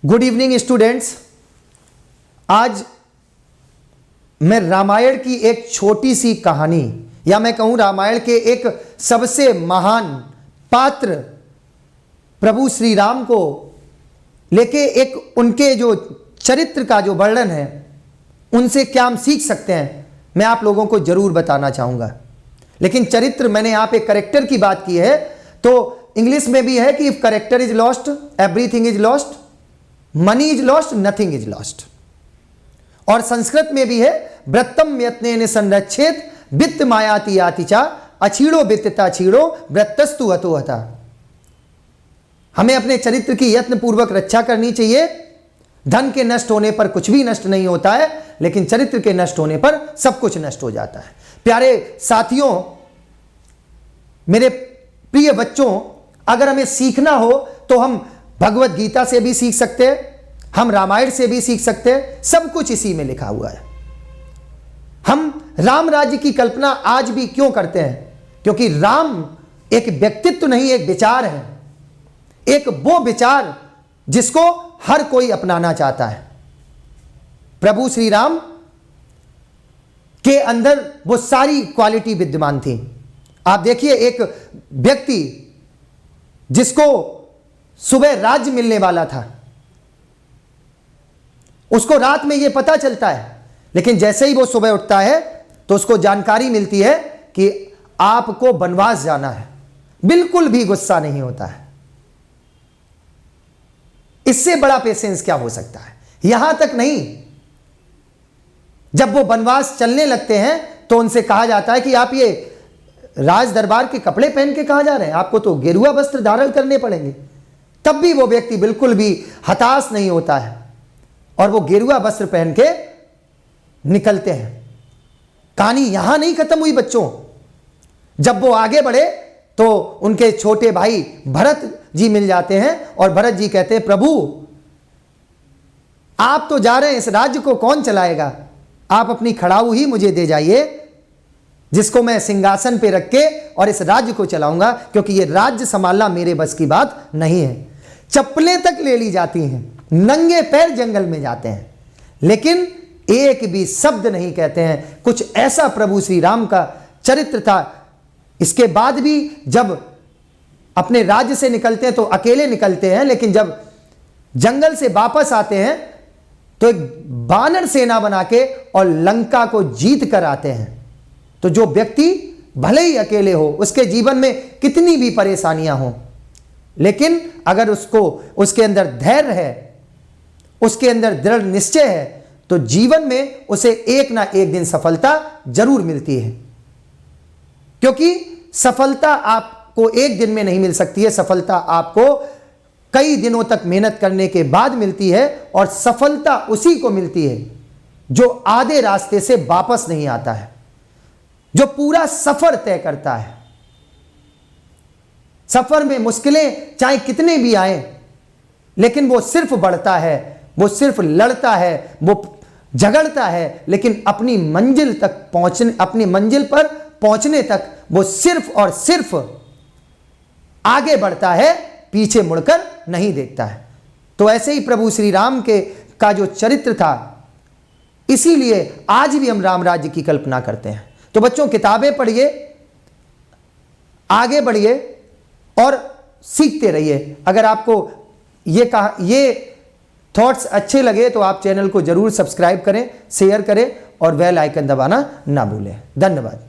Good evening students. आज मैं रामायण की एक छोटी सी कहानी या मैं कहूं रामायण के एक सबसे महान पात्र प्रभु श्री राम को लेके एक उनके जो चरित्र का जो वर्णन है उनसे क्या हम सीख सकते हैं मैं आप लोगों को जरूर बताना चाहूंगा। लेकिन चरित्र मैंने यहां पे करेक्टर की बात की है तो इंग्लिश में भी है कि if character is lost everything is lost, money is lost nothing is lost. और संस्कृत में भी है व्रतम यत्नेन संरक्षेत वित्त मायाति यातिचा अछीड़ो वित्तता छीड़ो व्रतस्तु हतो हता। हमें अपने चरित्र की यत्न पूर्वक रक्षा करनी चाहिए। धन के नष्ट होने पर कुछ भी नष्ट नहीं होता है, लेकिन चरित्र के नष्ट होने पर सब कुछ नष्ट हो जाता है। प्यारे साथियों, मेरे प्रिय बच्चों, अगर हमें सीखना हो तो हम भगवत गीता से भी सीख सकते हैं, हम रामायण से भी सीख सकते हैं, सब कुछ इसी में लिखा हुआ है। हम राम राज्य की कल्पना आज भी क्यों करते हैं? क्योंकि राम एक व्यक्तित्व नहीं, एक विचार है, एक वो विचार जिसको हर कोई अपनाना चाहता है। प्रभु श्री राम के अंदर वो सारी क्वालिटी विद्यमान थी। आप देखिए, एक व्यक्ति जिसको सुबह राज्य मिलने वाला था, उसको रात में यह पता चलता है, लेकिन जैसे ही वो सुबह उठता है तो उसको जानकारी मिलती है कि आपको वनवास जाना है। बिल्कुल भी गुस्सा नहीं होता है। इससे बड़ा पेशेंस क्या हो सकता है? यहां तक नहीं, जब वो वनवास चलने लगते हैं तो उनसे कहा जाता है कि आप ये राज दरबार के कपड़े पहन के कहां जा रहे हैं, आपको तो गेरुआ वस्त्र धारण करने पड़ेंगे। तब भी वो व्यक्ति बिल्कुल भी हताश नहीं होता है और वो गेरुआ वस्त्र पहन के निकलते हैं। कहानी यहां नहीं खत्म हुई बच्चों। जब वो आगे बढ़े तो उनके छोटे भाई भरत जी मिल जाते हैं और भरत जी कहते हैं, प्रभु आप तो जा रहे हैं, इस राज्य को कौन चलाएगा? आप अपनी खड़ाऊ ही मुझे दे जाइए, जिसको मैं सिंहासन पे रख के और इस राज्य को चलाऊंगा, क्योंकि ये राज्य संभालना मेरे बस की बात नहीं है। चप्पलें तक ले ली जाती हैं, नंगे पैर जंगल में जाते हैं, लेकिन एक भी शब्द नहीं कहते हैं। कुछ ऐसा प्रभु श्री राम का चरित्र था। इसके बाद भी जब अपने राज्य से निकलते हैं तो अकेले निकलते हैं, लेकिन जब जंगल से वापस आते हैं तो एक बानर सेना बना के और लंका को जीत कर आते हैं। तो जो व्यक्ति भले ही अकेले हो, उसके जीवन में कितनी भी परेशानियां हो, लेकिन अगर उसके अंदर धैर्य है, उसके अंदर दृढ़ निश्चय है, तो जीवन में उसे एक ना एक दिन सफलता जरूर मिलती है। क्योंकि सफलता आपको एक दिन में नहीं मिल सकती है, सफलता आपको कई दिनों तक मेहनत करने के बाद मिलती है। और सफलता उसी को मिलती है जो आधे रास्ते से वापस नहीं आता है, जो पूरा सफर तय करता है। सफर में मुश्किलें चाहे कितने भी आए, लेकिन वो सिर्फ बढ़ता है, वो सिर्फ लड़ता है, वो झगड़ता है, लेकिन अपनी मंजिल पर पहुंचने तक वो सिर्फ और सिर्फ आगे बढ़ता है, पीछे मुड़कर नहीं देखता है। तो ऐसे ही प्रभु श्री राम का जो चरित्र था, इसीलिए आज भी हम राम राज्य की कल्पना करते हैं। तो बच्चों, किताबें पढ़िए, आगे बढ़िए और सीखते रहिए। अगर आपको ये थॉट्स अच्छे लगे तो आप चैनल को जरूर सब्सक्राइब करें, शेयर करें और बेल आइकन दबाना ना भूलें। धन्यवाद।